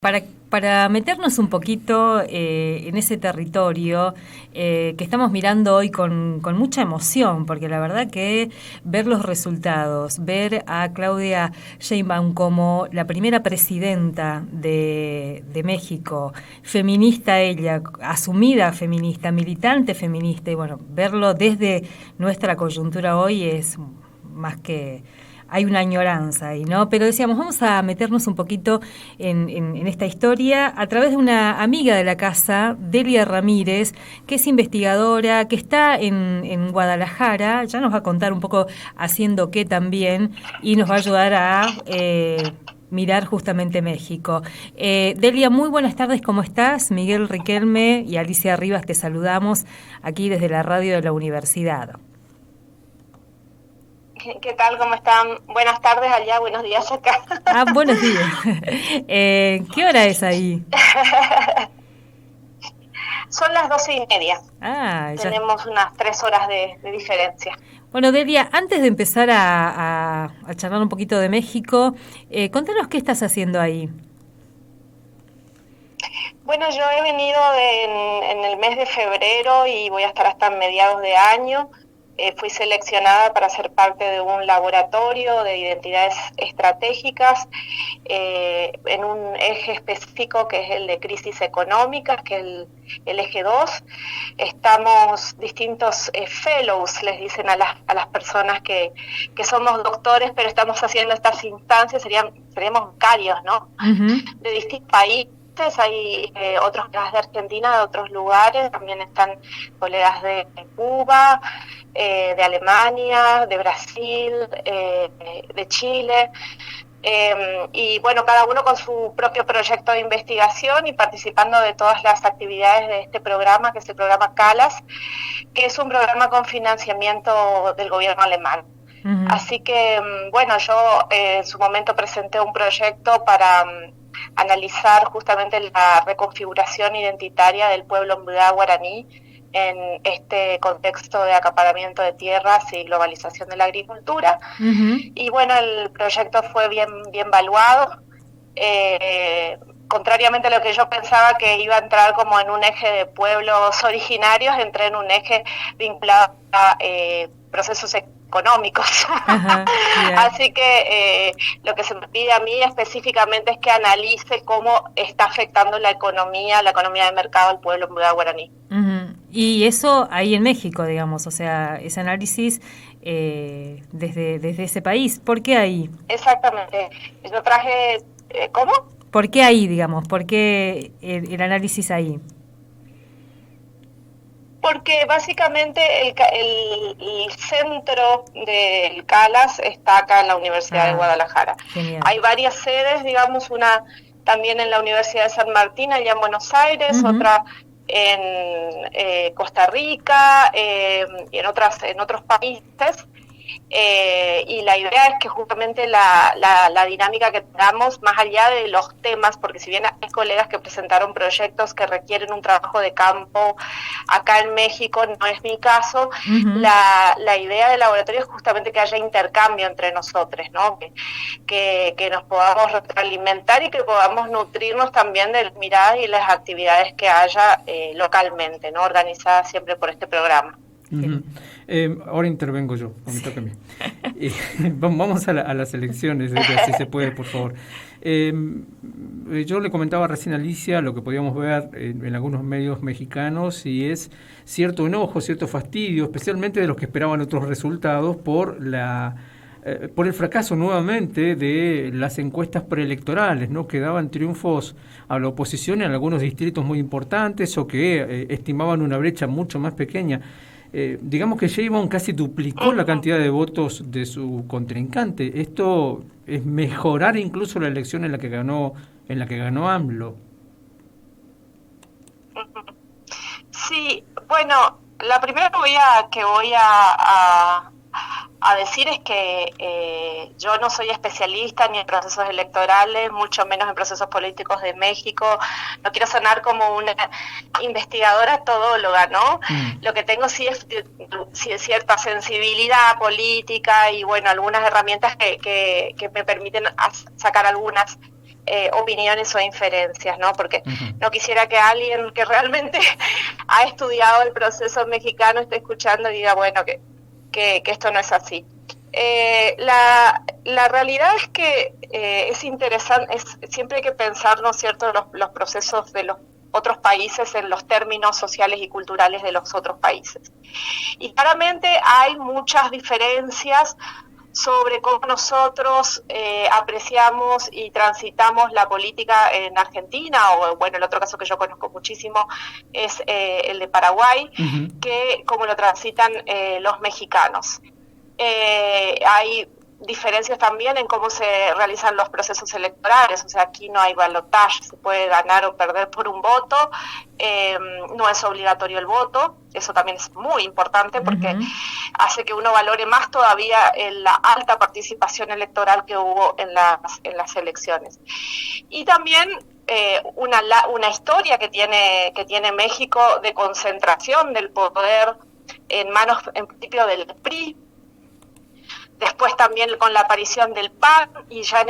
Para meternos un poquito en ese territorio que estamos mirando hoy con mucha emoción, porque la verdad que ver los resultados, ver a Claudia Sheinbaum como la primera presidenta de México, feminista ella, asumida feminista, militante feminista, y bueno, verlo desde nuestra coyuntura hoy es más que... Hay una añoranza ahí, ¿no? Pero decíamos, vamos a meternos un poquito en esta historia a través de una amiga de la casa, Delia Ramírez, que es investigadora, que está en Guadalajara, ya nos va a contar un poco haciendo qué también, y nos va a ayudar a mirar justamente México. Delia, muy buenas tardes, ¿cómo estás? Miguel Riquelme y Alicia Rivas te saludamos aquí desde la radio de la universidad. ¿Qué tal? ¿Cómo están? Buenas tardes allá, buenos días acá. Buenos días. ¿Qué hora es ahí? Son las 12:30. Ya. Tenemos unas 3 horas de diferencia. Bueno, Delia, antes de empezar a charlar un poquito de México, contanos qué estás haciendo ahí. Bueno, yo he venido en el mes de febrero y voy a estar hasta mediados de año. Fui seleccionada para ser parte de un laboratorio de identidades estratégicas en un eje específico que es el de crisis económicas, que es el eje 2. Estamos distintos fellows, les dicen a las personas que somos doctores, pero estamos haciendo estas instancias, seríamos becarios, ¿no? Uh-huh. De distintos países. Hay otros colegas de Argentina, de otros lugares, también están colegas de Cuba, de Alemania, de Brasil, de Chile, y bueno, cada uno con su propio proyecto de investigación y participando de todas las actividades de este programa, que es el programa CALAS, que es un programa con financiamiento del gobierno alemán. Uh-huh. Así que, bueno, yo en su momento presenté un proyecto para analizar justamente la reconfiguración identitaria del pueblo mbla guaraní en este contexto de acaparamiento de tierras y globalización de la agricultura. Uh-huh. Y bueno, el proyecto fue bien valuado. Contrariamente a lo que yo pensaba que iba a entrar como en un eje de pueblos originarios, entré en un eje vinculado a procesos económicos. Uh-huh, yeah. Así que lo que se me pide a mí específicamente es que analice cómo está afectando la economía de mercado al pueblo mbla guaraní. Uh-huh. Y eso ahí en México, digamos, o sea, ese análisis desde ese país. ¿Por qué ahí? Exactamente. Yo traje... ¿Cómo? ¿Por qué ahí, digamos? ¿Por qué el análisis ahí? Porque básicamente el centro del CALAS está acá en la Universidad de Guadalajara. Genial. Hay varias sedes, digamos, una también en la Universidad de San Martín, allá en Buenos Aires, uh-huh. Otra en Costa Rica y en otros países. Y la idea es que justamente la dinámica que tengamos, más allá de los temas, porque si bien hay colegas que presentaron proyectos que requieren un trabajo de campo acá en México, no es mi caso, uh-huh. La idea del laboratorio es justamente que haya intercambio entre nosotros, ¿no? Que nos podamos retroalimentar y que podamos nutrirnos también de las miradas y las actividades que haya localmente, ¿no? Organizadas siempre por este programa. Uh-huh. Ahora intervengo yo, me toca a mí. Vamos a las elecciones, si se puede, por favor. Yo le comentaba recién a Alicia lo que podíamos ver en algunos medios mexicanos, y es cierto enojo, cierto fastidio, especialmente de los que esperaban otros resultados por el fracaso nuevamente de las encuestas preelectorales, ¿no? Que daban triunfos a la oposición en algunos distritos muy importantes o que estimaban una brecha mucho más pequeña. Digamos que Sheinbaum casi duplicó la cantidad de votos de su contrincante. Esto es mejorar incluso la elección en la que ganó AMLO. Sí, bueno, la primera que voy a decir es que yo no soy especialista ni en procesos electorales, mucho menos en procesos políticos de México. No quiero sonar como una investigadora todóloga, ¿no? Lo que tengo sí es cierta sensibilidad política y, bueno, algunas herramientas que me permiten sacar algunas opiniones o inferencias, ¿no? Porque no quisiera que alguien que realmente ha estudiado el proceso mexicano esté escuchando y diga, bueno, que esto no es así. La realidad es que es interesante, siempre hay que pensar, ¿no es cierto?, los procesos de los otros países en los términos sociales y culturales de los otros países. Y claramente hay muchas diferencias sobre cómo nosotros apreciamos y transitamos la política en Argentina, o bueno, el otro caso que yo conozco muchísimo es el de Paraguay, que cómo lo transitan los mexicanos. Hay diferencias también en cómo se realizan los procesos electorales, o sea, aquí no hay balotaje, se puede ganar o perder por un voto, no es obligatorio el voto, eso también es muy importante porque hace que uno valore más todavía la alta participación electoral que hubo en las elecciones. Y también una historia que tiene México de concentración del poder en manos, en principio, del PRI, después también con la aparición del PAN, y ya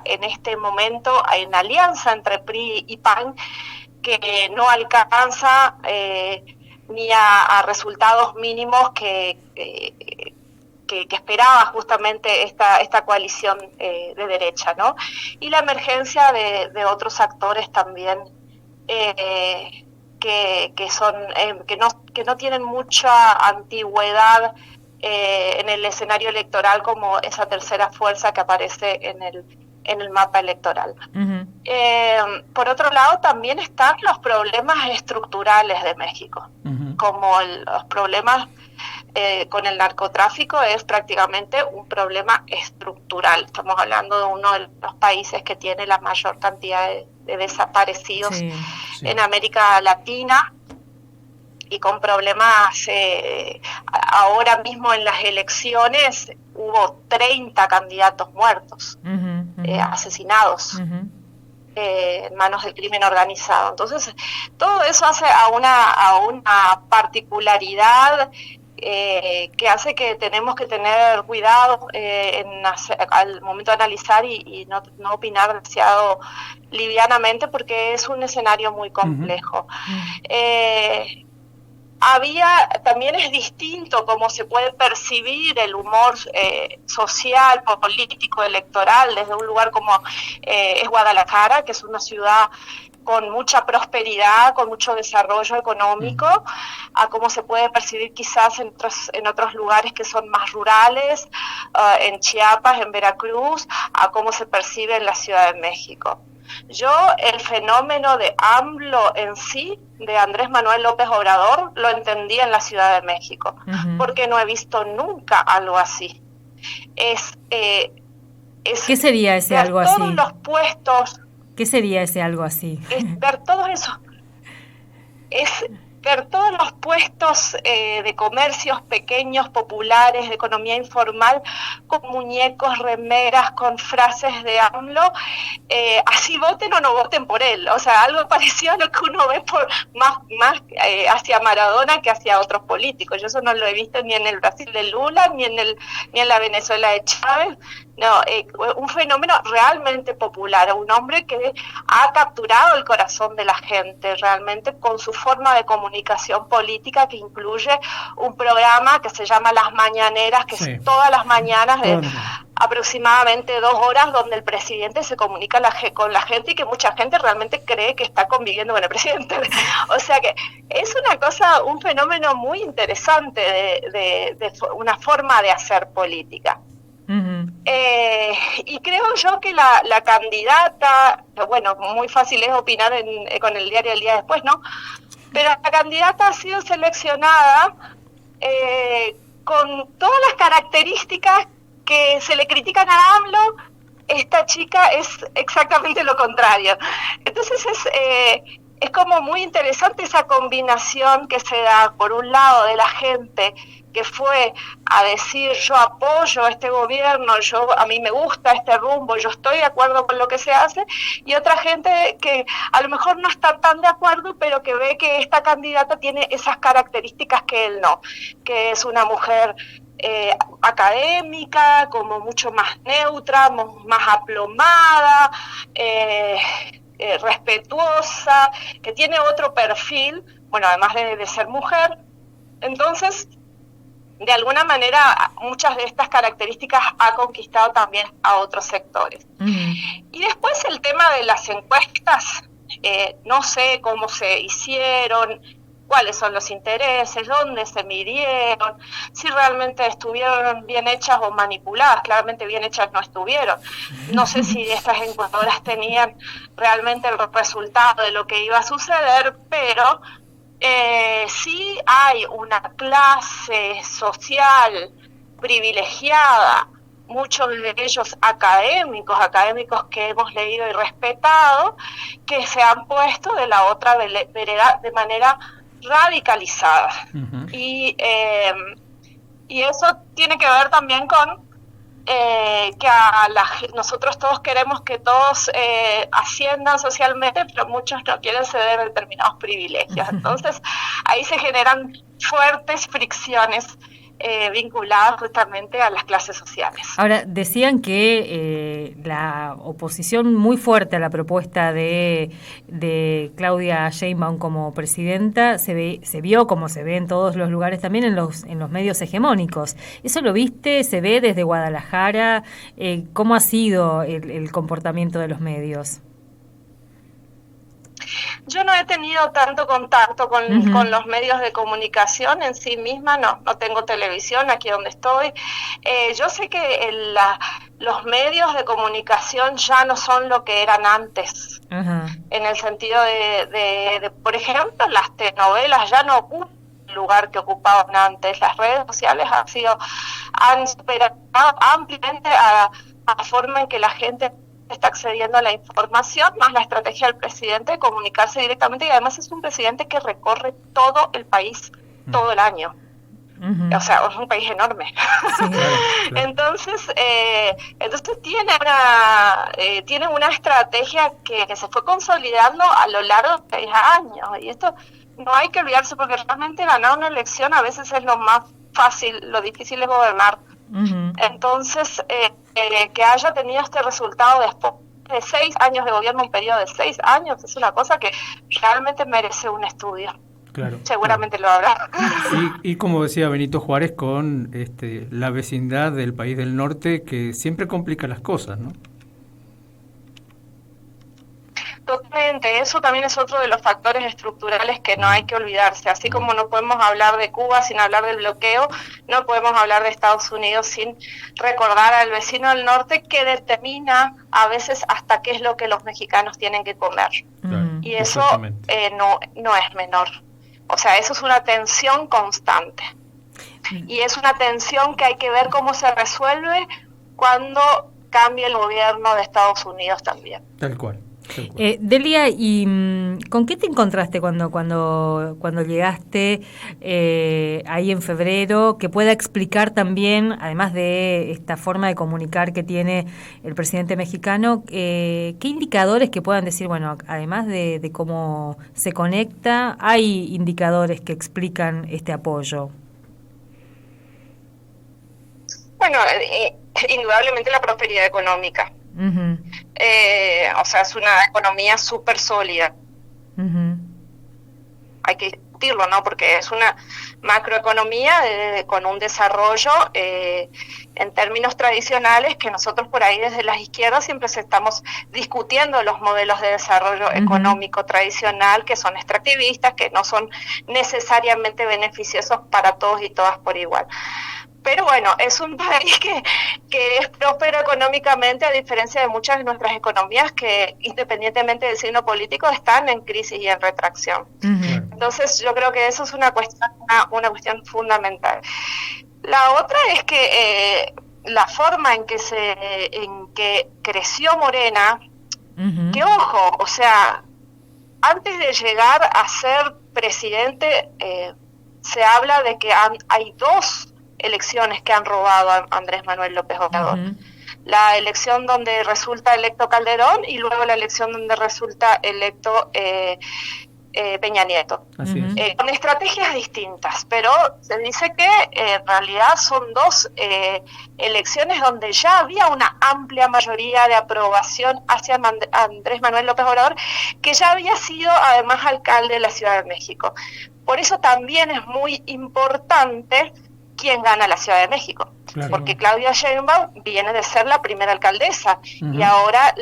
en este momento hay una alianza entre PRI y PAN que no alcanza ni a resultados mínimos que esperaba justamente esta coalición de derecha, ¿no? Y la emergencia de otros actores también que no tienen mucha antigüedad en el escenario electoral, como esa tercera fuerza que aparece en el mapa electoral. Por otro lado, también están los problemas estructurales de México, como los problemas con el narcotráfico es prácticamente un problema estructural. Estamos hablando de uno de los países que tiene la mayor cantidad de desaparecidos en América Latina, y con problemas, ahora mismo en las elecciones hubo 30 candidatos muertos, asesinados en manos del crimen organizado. Entonces, todo eso hace a una particularidad que hace que tenemos que tener cuidado al momento de analizar y no opinar demasiado livianamente, porque es un escenario muy complejo. También es distinto cómo se puede percibir el humor social, político, electoral, desde un lugar como es Guadalajara, que es una ciudad con mucha prosperidad, con mucho desarrollo económico, a cómo se puede percibir quizás en otros lugares que son más rurales, en Chiapas, en Veracruz, a cómo se percibe en la Ciudad de México. Yo el fenómeno de AMLO en sí, de Andrés Manuel López Obrador, lo entendí en la Ciudad de México, porque no he visto nunca algo así. ¿Qué sería ese algo así? Todos los puestos. ¿Qué sería ese algo así? Es ver todo eso. Es ver todos los puestos de comercios pequeños, populares, de economía informal, con muñecos, remeras, con frases de AMLO, así voten o no voten por él. O sea, algo parecido a lo que uno ve más hacia Maradona que hacia otros políticos. Yo eso no lo he visto ni en el Brasil de Lula, ni en la Venezuela de Chávez. No, un fenómeno realmente popular, un hombre que ha capturado el corazón de la gente realmente con su forma de comunicación política, que incluye un programa que se llama Las Mañaneras, que es todas las mañanas de aproximadamente 2 horas, donde el presidente se comunica con la gente, y que mucha gente realmente cree que está conviviendo con el presidente. O sea que es un fenómeno muy interesante de una forma de hacer política. Y creo yo que la candidata, bueno, muy fácil es opinar con el diario El Día Después, ¿no? Pero la candidata ha sido seleccionada con todas las características que se le critican a AMLO. Esta chica es exactamente lo contrario. Entonces es como muy interesante esa combinación que se da, por un lado, de la gente que fue a decir: yo apoyo a este gobierno, a mí me gusta este rumbo, yo estoy de acuerdo con lo que se hace, y otra gente que a lo mejor no está tan de acuerdo, pero que ve que esta candidata tiene esas características que él no, que es una mujer académica, como mucho más neutra, más aplomada, respetuosa, que tiene otro perfil, bueno, además de ser mujer. Entonces, de alguna manera, muchas de estas características ha conquistado también a otros sectores. Y después el tema de las encuestas, no sé cómo se hicieron, cuáles son los intereses, dónde se midieron, si realmente estuvieron bien hechas o manipuladas. Claramente bien hechas no estuvieron. No sé si estas encuestadoras tenían realmente el resultado de lo que iba a suceder, pero sí hay una clase social privilegiada, muchos de ellos académicos que hemos leído y respetado, que se han puesto de la otra vereda de manera radicalizada. Y eso tiene que ver también con que nosotros todos queremos que todos asciendan socialmente, pero muchos no quieren ceder determinados privilegios. Entonces ahí se generan fuertes fricciones vinculadas justamente a las clases sociales. Ahora, decían que la oposición muy fuerte a la propuesta de Claudia Sheinbaum como presidenta se vio, como se ve en todos los lugares, también en los medios hegemónicos. ¿Eso lo viste? ¿Se ve desde Guadalajara? ¿Cómo ha sido el comportamiento de los medios? Yo no he tenido tanto contacto con los medios de comunicación en sí misma, no tengo televisión aquí donde estoy. Yo sé que los medios de comunicación ya no son lo que eran antes, en el sentido de, por ejemplo, las telenovelas ya no ocupan el lugar que ocupaban antes. Las redes sociales han superado ampliamente a la forma en que la gente está accediendo a la información, más la estrategia del presidente de comunicarse directamente, y además es un presidente que recorre todo el país todo el año. O sea, es un país enorme. Sí, claro. Entonces tiene una estrategia que se fue consolidando a lo largo de 6 años, y esto no hay que olvidarse, porque realmente ganar una elección a veces es lo más fácil, lo difícil es gobernar. Entonces, que haya tenido este resultado después de 6 años de gobierno, un periodo de 6 años, es una cosa que realmente merece un estudio. Claro, seguramente lo habrá. Y como decía Benito Juárez, con la vecindad del país del norte, que siempre complica las cosas, ¿no? Totalmente, eso también es otro de los factores estructurales que no hay que olvidarse. Así como no podemos hablar de Cuba sin hablar del bloqueo, no podemos hablar de Estados Unidos sin recordar al vecino del norte, que determina a veces hasta qué es lo que los mexicanos tienen que comer. Y eso no es menor. O sea, eso es una tensión constante. Y es una tensión que hay que ver cómo se resuelve cuando cambie el gobierno de Estados Unidos también. Tal cual. Delia, ¿y con qué te encontraste cuando llegaste ahí en febrero, que pueda explicar también, además de esta forma de comunicar que tiene el presidente mexicano, qué indicadores que puedan decir, bueno, además de cómo se conecta, hay indicadores que explican este apoyo? Bueno, indudablemente la prosperidad económica. O sea, es una economía súper sólida. Hay que discutirlo, ¿no? Porque es una macroeconomía con un desarrollo en términos tradicionales, que nosotros por ahí desde las izquierdas siempre estamos discutiendo los modelos de desarrollo económico tradicional, que son extractivistas, que no son necesariamente beneficiosos para todos y todas por igual. Pero bueno, es un país que es próspero económicamente, a diferencia de muchas de nuestras economías que, independientemente del signo político, están en crisis y en retracción. Entonces yo creo que eso es una cuestión fundamental. La otra es que la forma en que creció Morena, que ojo, o sea, antes de llegar a ser presidente, se habla de que hay 2 elecciones que han robado a Andrés Manuel López Obrador. La elección donde resulta electo Calderón, y luego la elección donde resulta electo Peña Nieto, Así es. con estrategias distintas, pero se dice que en realidad son dos elecciones donde ya había una amplia mayoría de aprobación hacia Andrés Manuel López Obrador, que ya había sido además alcalde de la Ciudad de México. Por eso también es muy importante quién gana la Ciudad de México. Claro. Porque Claudia Sheinbaum viene de ser la primera alcaldesa y ahora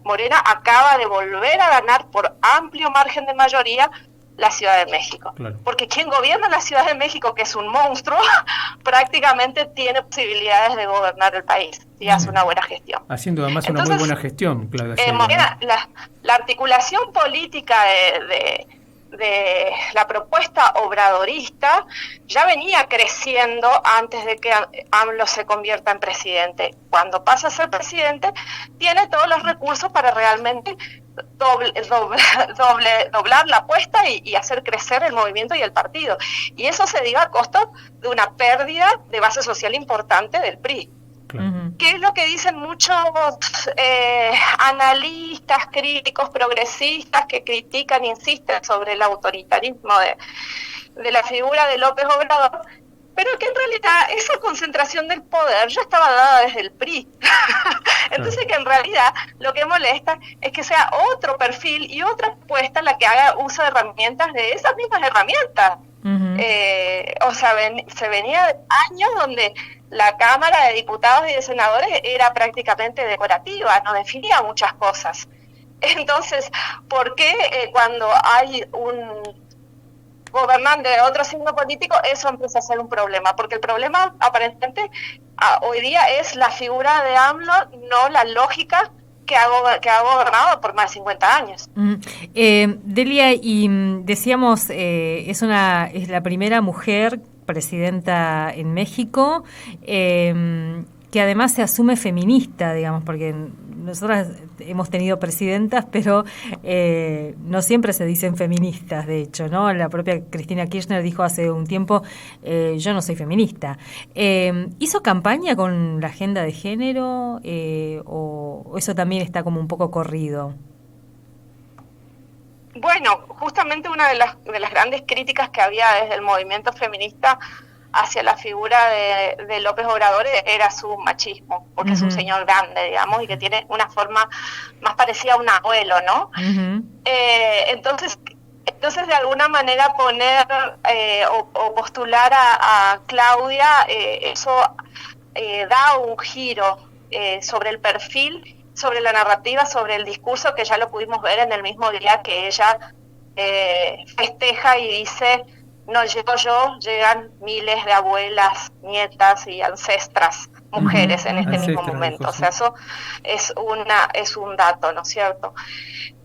Morena acaba de volver a ganar por amplio margen de mayoría la Ciudad de México. Claro. Porque quien gobierna la Ciudad de México, que es un monstruo, prácticamente tiene posibilidades de gobernar el país y hace una buena gestión. Haciendo además una muy buena gestión, Claudia Sheinbaum. Morena, la articulación política de la propuesta obradorista ya venía creciendo antes de que AMLO se convierta en presidente. Cuando pasa a ser presidente, tiene todos los recursos para realmente doblar la apuesta y hacer crecer el movimiento y el partido. Y eso se dio a costo de una pérdida de base social importante del PRI. ¿Qué es lo que dicen muchos analistas, críticos, progresistas que critican, insisten sobre el autoritarismo de la figura de López Obrador? Pero que en realidad esa concentración del poder ya estaba dada desde el PRI. Entonces que en realidad lo que molesta es que sea otro perfil y otra apuesta la que haga uso de herramientas de esas mismas herramientas. Se venía de años donde la Cámara de Diputados y de Senadores era prácticamente decorativa, no definía muchas cosas. Entonces, ¿por qué cuando hay un gobernante de otro signo político eso empieza a ser un problema? Porque el problema aparentemente hoy día es la figura de AMLO, no la lógica que ha gobernado por más de 50 años. Delia, y decíamos, es la primera mujer presidenta en México, que además se asume feminista, digamos, porque nosotras hemos tenido presidentas, pero no siempre se dicen feministas, de hecho, ¿no? La propia Cristina Kirchner dijo hace un tiempo, yo no soy feminista. ¿Hizo campaña con la agenda de género o eso también está como un poco corrido? Bueno, justamente una de las grandes críticas que había desde el movimiento feminista hacia la figura de López Obrador era su machismo, porque es un señor grande, digamos, y que tiene una forma más parecida a un abuelo, ¿no? Entonces de alguna manera poner o postular a Claudia, eso da un giro sobre el perfil, sobre la narrativa, sobre el discurso, que ya lo pudimos ver en el mismo día que ella festeja y dice: no llego yo, llegan miles de abuelas, nietas y ancestras, mujeres en este mismo momento. O sea, eso es un dato, ¿no es cierto?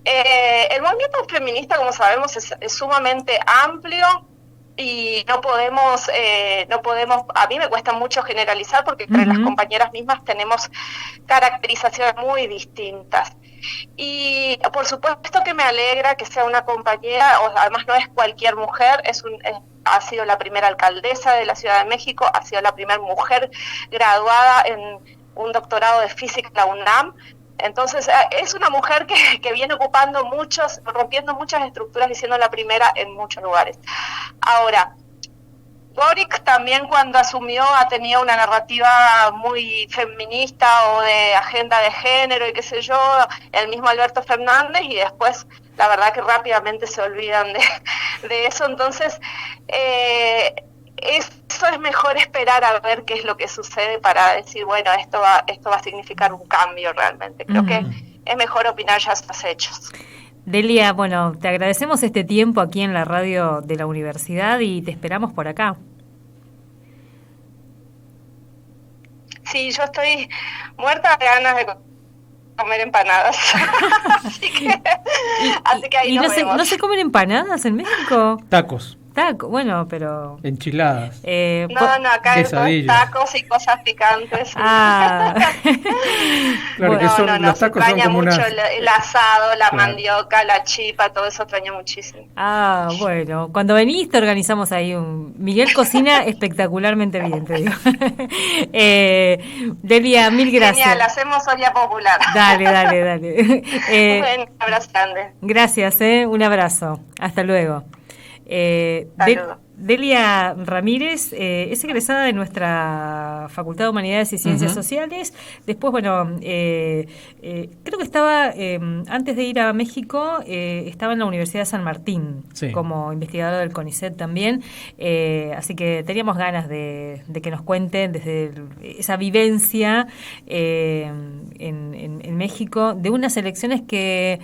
El movimiento feminista, como sabemos, es sumamente amplio y no podemos, a mí me cuesta mucho generalizar porque entre las compañeras mismas tenemos caracterizaciones muy distintas. Y por supuesto que me alegra que sea una compañera, además no es cualquier mujer, ha sido la primera alcaldesa de la Ciudad de México, ha sido la primera mujer graduada en un doctorado de física en la UNAM. Entonces es una mujer que viene rompiendo muchas estructuras y siendo la primera en muchos lugares. Ahora, Boric también cuando asumió tenía una narrativa muy feminista o de agenda de género y qué sé yo, el mismo Alberto Fernández, y después la verdad que rápidamente se olvidan de eso. Entonces eso es mejor esperar a ver qué es lo que sucede para decir, bueno, esto va a significar un cambio realmente. Creo que es mejor opinar ya sus hechos. Delia, bueno, te agradecemos este tiempo aquí en la radio de la universidad y te esperamos por acá. Sí, yo estoy muerta de ganas de comer empanadas. así que ahí ¿Y nos vemos. ¿No se comen empanadas en México? Tacos. Tacos, bueno, pero... Enchiladas. No, acá hay tacos y cosas picantes. Ah. Claro, bueno, que son, los tacos son como mucho una... el asado, la mandioca, la chipa, todo eso extraña muchísimo. Ah, bueno, cuando venís te organizamos ahí un... Miguel cocina espectacularmente bien, te digo. Delia, mil gracias. Genial, hacemos olla popular. Dale. Un abrazo grande. Gracias, un abrazo. Hasta luego. Saludos. Delia Ramírez es egresada de nuestra Facultad de Humanidades y Ciencias Sociales. Después, bueno, creo que estaba, antes de ir a México, estaba en la Universidad de San Martín, como investigadora del CONICET también. Así que teníamos ganas de que nos cuenten desde esa vivencia en México, de unas elecciones que,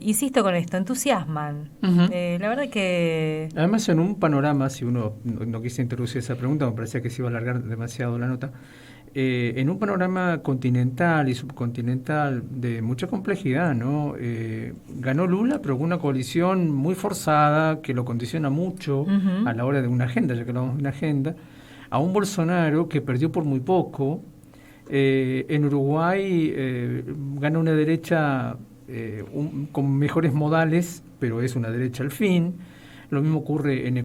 insisto con esto, entusiasman. La verdad que... Además, en un panorama, si uno no quise introducir esa pregunta, me parecía que se iba a alargar demasiado la nota, en un panorama continental y subcontinental de mucha complejidad, ¿no? Ganó Lula, pero con una coalición muy forzada que lo condiciona mucho a la hora de una agenda, ya que hablamos de una agenda, a un Bolsonaro que perdió por muy poco. En Uruguay gana una derecha con mejores modales, pero es una derecha al fin. Lo mismo ocurre en